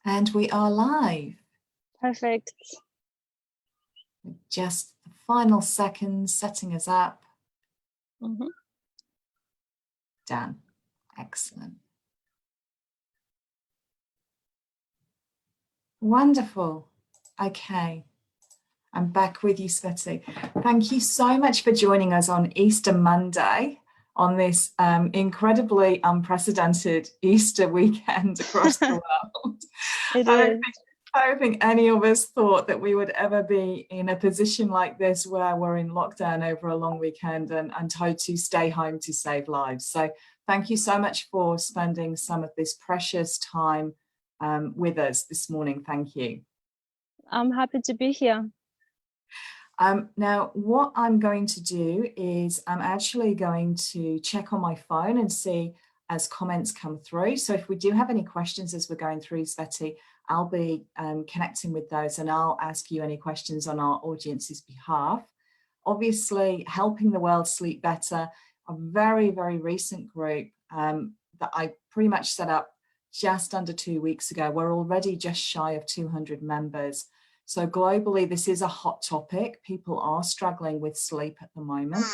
And we are live. Perfect. Just the final seconds setting us up. Done. Excellent. Wonderful. Okay. I'm back with you, Sveti. Thank you so much for joining us on Easter Monday on this incredibly unprecedented Easter weekend across the world. I don't think any of us thought that we would ever be in a position like this where we're in lockdown over a long weekend and told to stay home to save lives. So thank you so much for spending some of this precious time with us this morning. Thank you. I'm happy to be here. Now, what I'm going to do is I'm actually going to check on my phone and see as comments come through. So if we do have any questions as we're going through, Sveti, I'll be connecting with those and I'll ask you any questions on our audience's behalf. Obviously, Helping the World Sleep Better, a very, very recent group that I pretty much set up just under 2 weeks ago. We're already just shy of 200 members. So globally, this is a hot topic. People are struggling with sleep at the moment.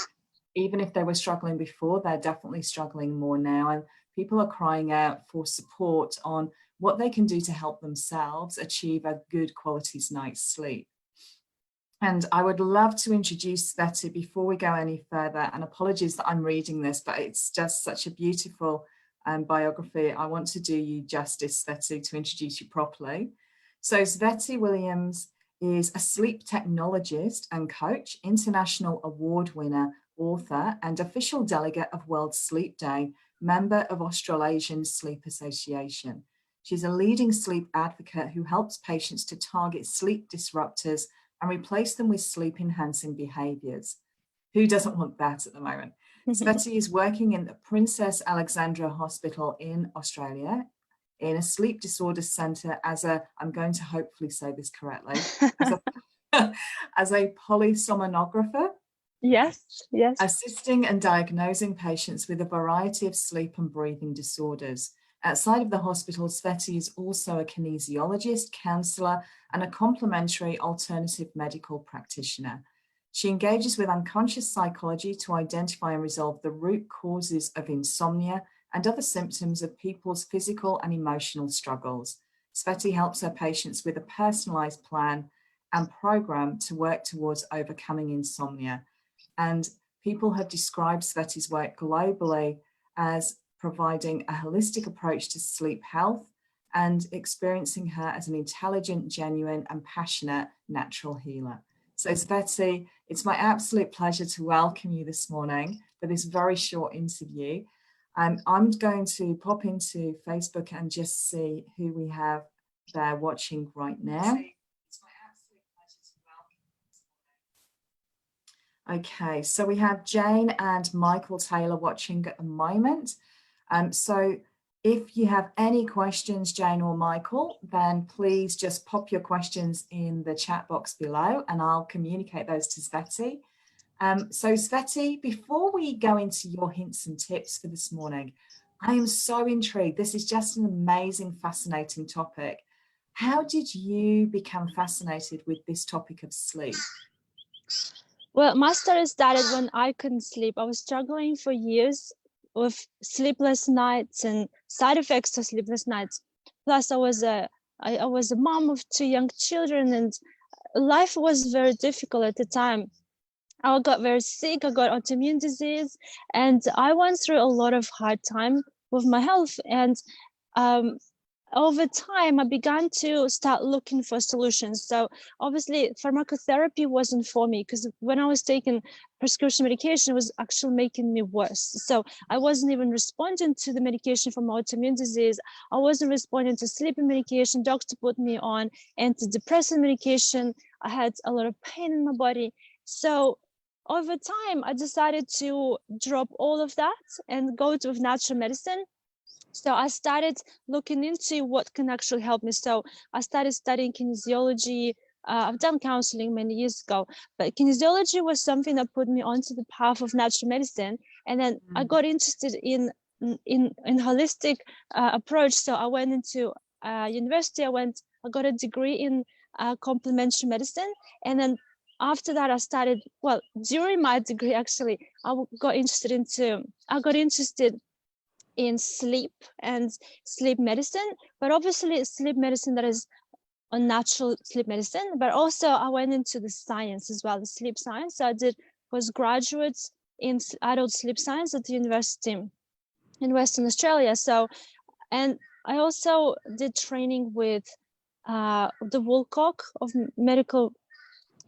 Even if they were struggling before, they're definitely struggling more now. And people are crying out for support on what they can do to help themselves achieve a good quality night's sleep. And I would love to introduce Sveti before we go any further. And apologies that I'm reading this, but it's just such a beautiful biography. I want to do you justice, Sveti, to introduce you properly. So Sveti Williams is a sleep technologist and coach, international award winner, author, and official delegate of World Sleep Day, member of Australasian Sleep Association. She's a leading sleep advocate who helps patients to target sleep disruptors and replace them with sleep-enhancing behaviours. Who doesn't want that at the moment? Sveti is working in the Princess Alexandra Hospital in Australia, in a sleep disorder centre I'm going to hopefully say this correctly, as a polysomnographer. Yes. Assisting and diagnosing patients with a variety of sleep and breathing disorders. Outside of the hospital, Sveti is also a kinesiologist, counsellor, and a complementary alternative medical practitioner. She engages with unconscious psychology to identify and resolve the root causes of insomnia and other symptoms of people's physical and emotional struggles. Sveti helps her patients with a personalised plan and program to work towards overcoming insomnia. And people have described Sveti's work globally as providing a holistic approach to sleep health and experiencing her as an intelligent, genuine, and passionate natural healer. So Sveti, it's my absolute pleasure to welcome you this morning for this very short interview. I'm going to pop into Facebook and just see who we have there watching right now. It's my absolute pleasure to welcome you this morning. Okay, so we have Jane and Michael Taylor watching at the moment. So if you have any questions, Jane or Michael, then please just pop your questions in the chat box below and I'll communicate those to Sveti. So Sveti, before we go into your hints and tips for this morning, I am so intrigued. This is just an amazing, fascinating topic. How did you become fascinated with this topic of sleep? Well, my story started when I couldn't sleep. I was struggling for years with sleepless nights and side effects of sleepless nights. Plus, I was a mom of 2 young children and life was very difficult at the time. I got very sick, I got autoimmune disease, and I went through a lot of hard time with my health. And over time, I began to start looking for solutions. So obviously, pharmacotherapy wasn't for me because when I was taking prescription medication, it was actually making me worse. So I wasn't even responding to the medication for my autoimmune disease. I wasn't responding to sleeping medication. Doctor put me on antidepressant medication. I had a lot of pain in my body. So over time, I decided to drop all of that and go with natural medicine. So I started looking into what can actually help me. So I started studying kinesiology. I've done counseling many years ago, but kinesiology was something that put me onto the path of natural medicine. And then I got interested in holistic approach. So I went into university, I got a degree in complementary medicine. And then after that, I started, well, during my degree, actually, I got interested in sleep and sleep medicine, but obviously sleep medicine that is a natural sleep medicine, but also I went into the science as well, the sleep science. So I did postgraduate in adult sleep science at the university in Western Australia. So, and I also did training with the Woolcock of Medical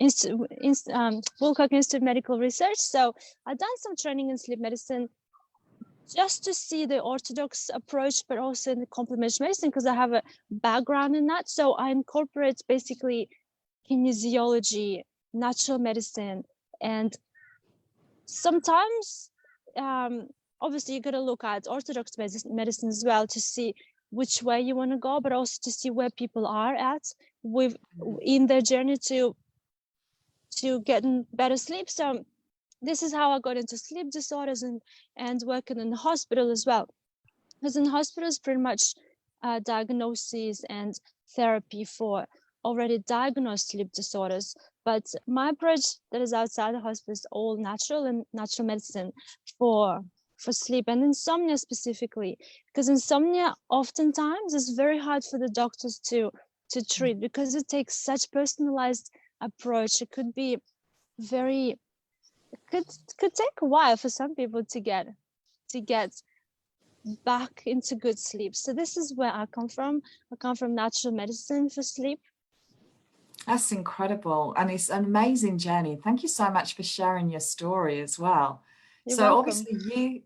Woolcock Institute of Medical Research. So I've done some training in sleep medicine just to see the orthodox approach, but also in the complementary medicine, because I have a background in that. So I incorporate basically kinesiology, natural medicine, and sometimes, obviously, you got to look at orthodox medicine as well to see which way you want to go, but also to see where people are at in their journey to getting better sleep. So this is how I got into sleep disorders and working in the hospital as well. Because in hospitals, pretty much diagnoses and therapy for already diagnosed sleep disorders. But my approach that is outside the hospital is all natural and natural medicine for sleep and insomnia specifically. Because insomnia oftentimes is very hard for the doctors to treat, because it takes such personalized approach. It could be could take a while for some people to get back into good sleep. So this is where I come from. I come from natural medicine for sleep. That's incredible. And it's an amazing journey. Thank you so much for sharing your story as well. You're So welcome. obviously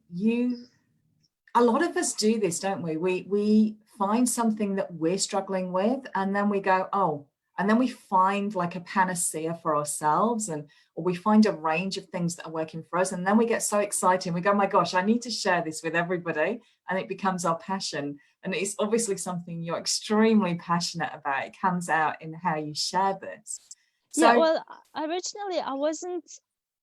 a lot of us do this, don't we? We find something that we're struggling with, and then we go, oh, and then we find like a panacea for ourselves, or we find a range of things that are working for us. And then we get so excited. We go, oh my gosh, I need to share this with everybody. And it becomes our passion. And it's obviously something you're extremely passionate about. It comes out in how you share this. So, yeah, well, originally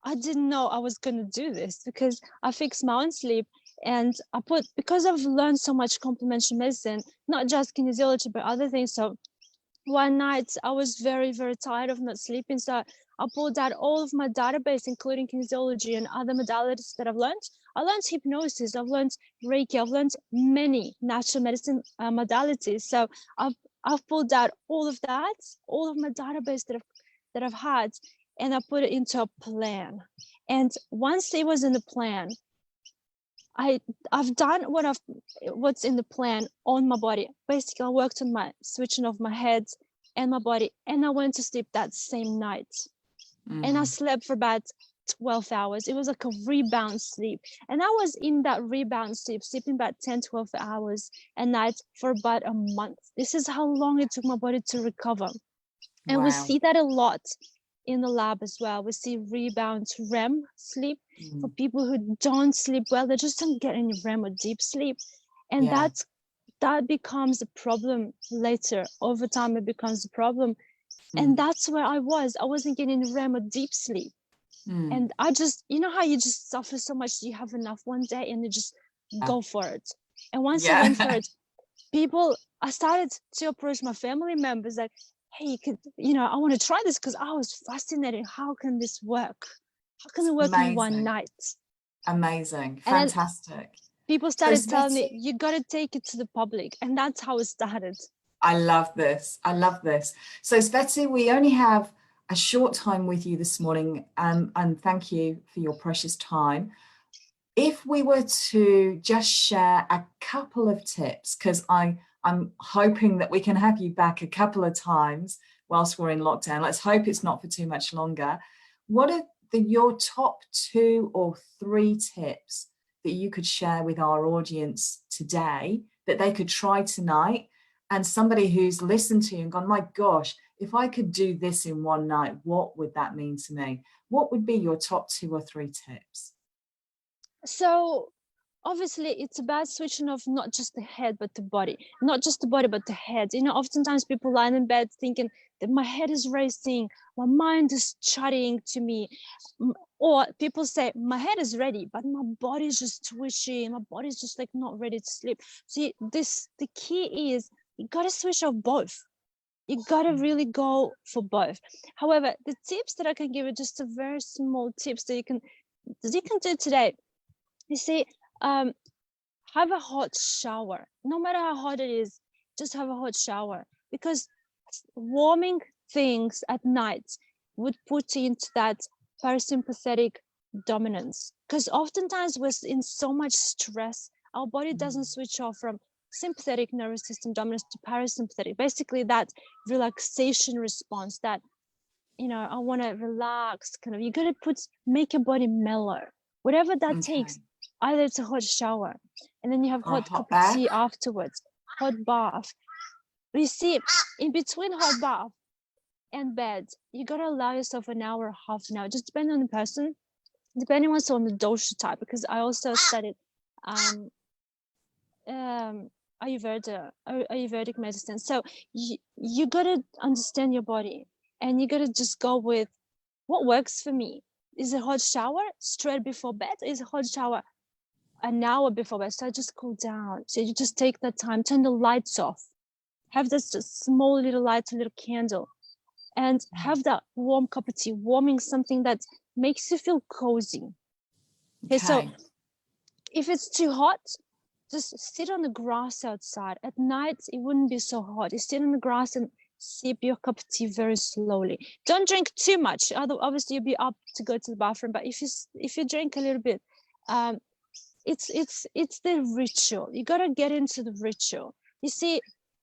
I didn't know I was going to do this, because I fixed my own sleep. And because I've learned so much complementary medicine, not just kinesiology, but other things. So one night I was very, very tired of not sleeping. So I pulled out all of my database, including kinesiology and other modalities that I've learned. I learned hypnosis, I've learned Reiki, I've learned many natural medicine modalities. So I've pulled out all of that, all of my database that I've had, and I put it into a plan. And once it was in the plan, I've done what's in the plan on my body. Basically, I worked on my switching off my head and my body, and I went to sleep that same night. And I slept for about 12 hours. It was like a rebound sleep. And I was in that rebound sleep, sleeping about 10, 12 hours a night for about a month. This is how long it took my body to recover. And wow. we see that a lot in the lab as well. We see rebound REM sleep for people who don't sleep well. They just don't get any REM or deep sleep. And that becomes a problem later. Over time, it becomes a problem. And that's where I wasn't getting REM or deep sleep. And I just, you know how you just suffer so much, you have enough one day and you just go for it. And once I went for it, I started to approach my family members like, hey, I want to try this, because I was fascinated. How can this work? How can it work in one night? Amazing. Fantastic. People started telling me, you got to take it to the public. And that's how it started. I love this. I love this. So Sveti, we only have a short time with you this morning, and thank you for your precious time. If we were to just share a couple of tips, because I'm hoping that we can have you back a couple of times whilst we're in lockdown. Let's hope it's not for too much longer. What are your top 2 or 3 tips that you could share with our audience today that they could try tonight? And somebody who's listened to you and gone, my gosh, if I could do this in one night, what would that mean to me? What would be your top 2 or 3 tips? So obviously it's about switching off not just the head, but the body, not just the body, but the head. Oftentimes people lie in bed thinking that my head is racing, my mind is chatting to me. Or people say my head is ready, but my body's just twitching. My body's just like not ready to sleep. See, the key is you got to switch off both. You got to really go for both. However, the tips that I can give you, just a very small tips that you can do today. You see, have a hot shower. No matter how hot it is, just have a hot shower, because warming things at night would put you into that parasympathetic dominance. Because oftentimes we're in so much stress, our body doesn't switch off from sympathetic nervous system dominance to parasympathetic, basically that relaxation response, that, you know, I want to relax kind of. You got to make your body mellow, whatever that takes. Either it's a hot shower, and then you have hot cup of tea afterwards, hot bath. But you see, in between hot bath and bed, you got to allow yourself an hour, half an hour, just depending on the person, depending also on the dosha type, because I also studied Ayurvedic medicine. So you got to understand your body, and you got to just go with what works for me. Is a hot shower straight before bed? Is a hot shower an hour before bed? So I just cool down. So you just take that time, turn the lights off, have this just small little light, a little candle, and have that warm cup of tea, warming something that makes you feel cozy. Okay, so if it's too hot, just sit on the grass outside. At night, it wouldn't be so hot. You sit on the grass and sip your cup of tea very slowly. Don't drink too much. Obviously, you'll be up to go to the bathroom. But if you drink a little bit, it's the ritual. You gotta get into the ritual. You see,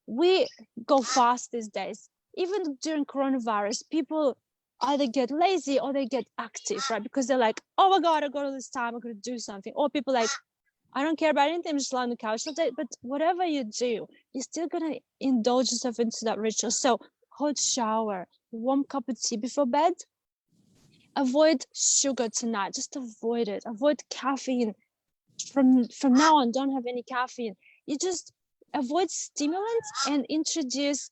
we go fast these days. Even during coronavirus, people either get lazy or they get active, right? Because they're like, oh my God, I got all this time, I could do something. Or people like, I don't care about anything, I'm just lying on the couch all day. But whatever you do, you're still gonna indulge yourself into that ritual. So hot shower, warm cup of tea before bed. Avoid sugar tonight. Just avoid it. Avoid caffeine. From now on, don't have any caffeine. You just avoid stimulants and introduce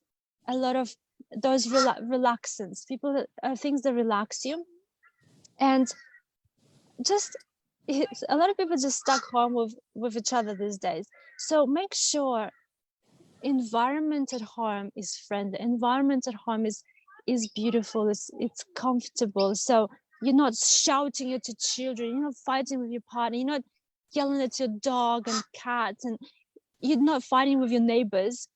a lot of those relaxants, things that relax you. And just a lot of people just stuck home with each other these days. So make sure environment at home is friendly. Environment at home is beautiful. It's comfortable. So you're not shouting at your children. You're not fighting with your partner. You're not yelling at your dog and cat, and you're not fighting with your neighbors.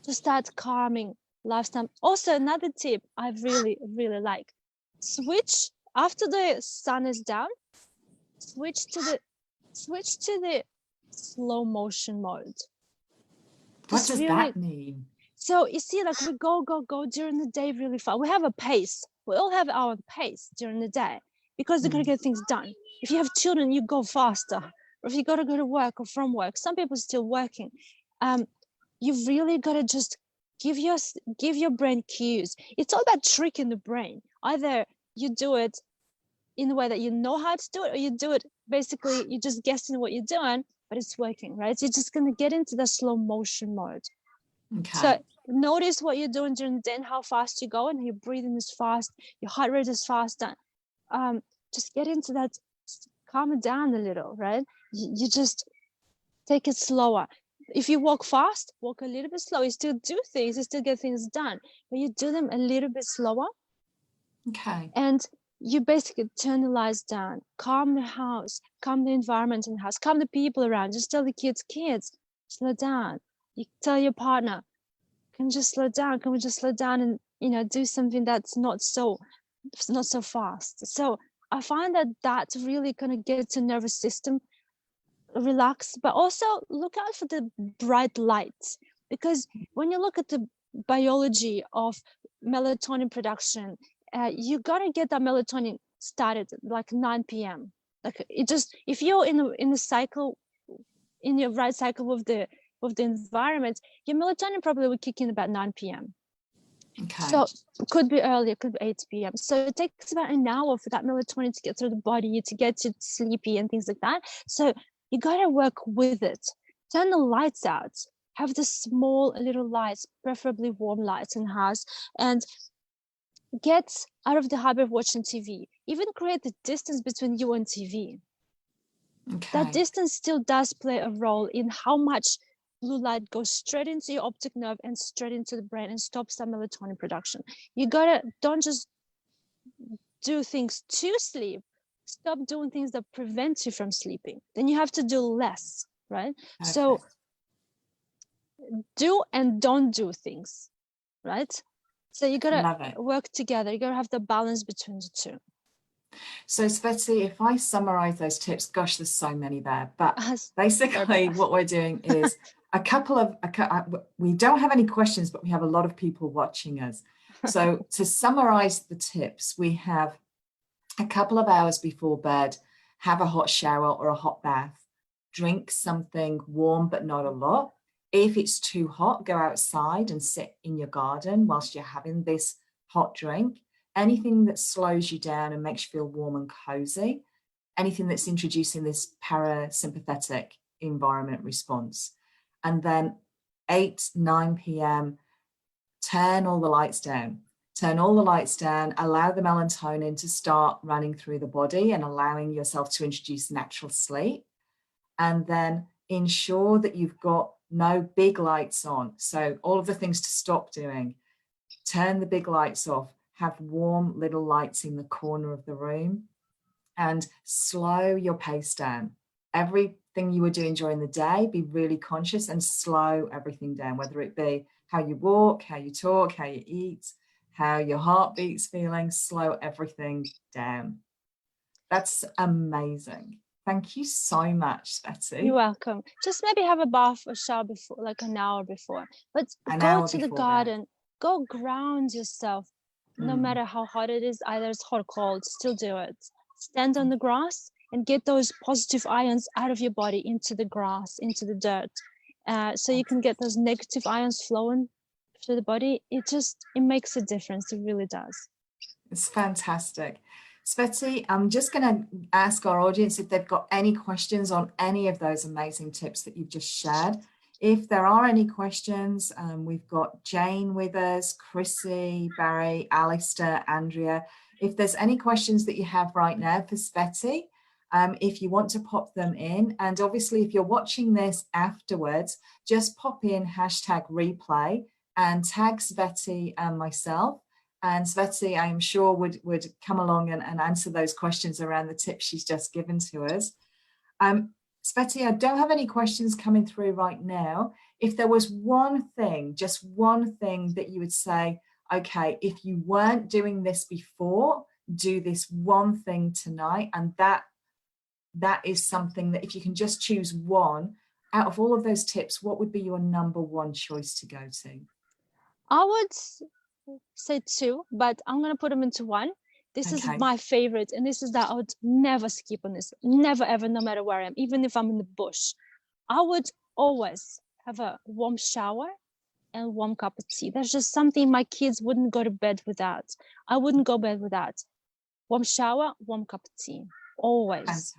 Just that calming lifestyle. Also, another tip I really, really like: switch after the sun is down. Switch to the slow motion mode. What does that mean? So you see, like, we go during the day really fast. We have a pace. We all have our pace during the day because they're gonna get things done. If you have children, you go faster. Or if you gotta go to work or from work, some people are still working. You've really gotta just give your brain cues. It's all about tricking the brain. Either you do it in the way that you know how to do it, or you do it basically you're just guessing what you're doing, but it's working, right? So you're just gonna get into the slow motion mode. Okay. So notice what you're doing during the day and how fast you go, and your breathing is fast, your heart rate is fast. Just get into that, calm it down a little, right? You just take it slower. If you walk fast, walk a little bit slow. You still do things, you still get things done, but you do them a little bit slower. Okay. And you basically turn the lights down, calm the house, calm the environment in the house, calm the people around. Just tell the kids, slow down. You tell your partner, can we just slow down? Can we just slow down and do something that's not so fast? So I find that really kind of gets the nervous system relaxed, but also look out for the bright lights, because when you look at the biology of melatonin production, you gotta get that melatonin started like 9 p.m. Like it just, if you're in the cycle, in your right cycle of the environment, your melatonin probably will kick in about 9 p.m. Okay. So it could be earlier, it could be 8 p.m. So it takes about an hour for that melatonin to get through the body, to get you sleepy and things like that. So you gotta work with it. Turn the lights out. Have the small little lights, preferably warm lights in the house, and get out of the habit of watching TV. Even create the distance between you and TV. Okay. That distance still does play a role in how much blue light goes straight into your optic nerve and straight into the brain and stops the melatonin production. You gotta, don't just do things to sleep. Stop doing things that prevent you from sleeping. Then you have to do less, right? Perfect. So do and don't do things, right? So you gotta work together. You gotta have the balance between the two. So Sveti, if I summarize those tips, gosh, there's so many there, but basically what we're doing is we don't have any questions, but we have a lot of people watching us. So to summarize the tips, we have a couple of hours before bed, have a hot shower or a hot bath, drink something warm, but not a lot. If it's too hot, go outside and sit in your garden whilst you're having this hot drink. Anything that slows you down and makes you feel warm and cozy, anything that's introducing this parasympathetic environment response. And then 8, 9 p.m., turn all the lights down. Turn all the lights down, allow the melatonin to start running through the body and allowing yourself to introduce natural sleep. And then ensure that you've got no big lights on. So all of the things to stop doing. Turn the big lights off. Have warm little lights in the corner of the room and slow your pace down. Everything you were doing during the day, be really conscious and slow everything down, whether it be how you walk, how you talk, how you eat, how your heartbeat's feeling, slow everything down. That's amazing. Thank you so much, Sveti. You're welcome. Just maybe have a bath or shower before, like an hour before. But go to the garden, go ground yourself. No matter how hot it is, either it's hot or cold, still do it. Stand on the grass and get those positive ions out of your body into the grass, into the dirt. So you can get those negative ions flowing through the body. It makes a difference. It really does. It's fantastic. Sveti, I'm just going to ask our audience if they've got any questions on any of those amazing tips that you've just shared. If there are any questions, we've got Jane with us, Chrissy, Barry, Alistair, Andrea. If there's any questions that you have right now for Sveti, if you want to pop them in, and obviously if you're watching this afterwards, just pop in #replay and tag Sveti and myself. And Sveti, I am sure, would come along and answer those questions around the tips she's just given to us. Sveti, I don't have any questions coming through right now. If there was one thing, just one thing that you would say, okay, if you weren't doing this before, do this one thing tonight. And that is something that if you can just choose one, out of all of those tips, what would be your number one choice to go to? I would say 2, but I'm going to put them into one. This is my favorite, and this is that I would never skip on this, never ever, no matter where I am, even if I'm in the bush. I would always have a warm shower and warm cup of tea. That's just something my kids wouldn't go to bed without. I wouldn't go to bed without. Warm shower, warm cup of tea, always.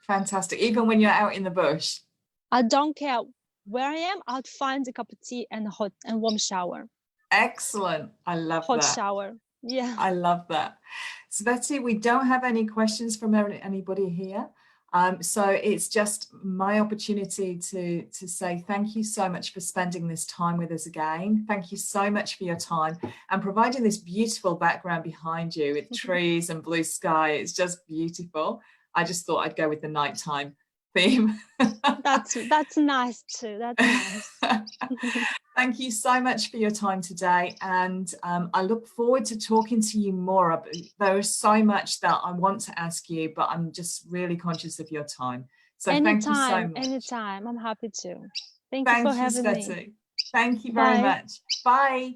Fantastic. Even when you're out in the bush? I don't care where I am, I'd find a cup of tea and a hot and warm shower. Excellent. I love that. Hot shower. Yeah. I love that. Sveti, we don't have any questions from anybody here. So it's just my opportunity to say thank you so much for spending this time with us again. Thank you so much for your time and providing this beautiful background behind you with trees and blue sky. It's just beautiful. I just thought I'd go with the nighttime theme. That's nice too. That's nice. Thank you so much for your time today, and I look forward to talking to you more. There is so much that I want to ask you, but I'm just really conscious of your time. So thank you so much. Anytime, I'm happy to. Thank you for having me. Thank you very much. Bye.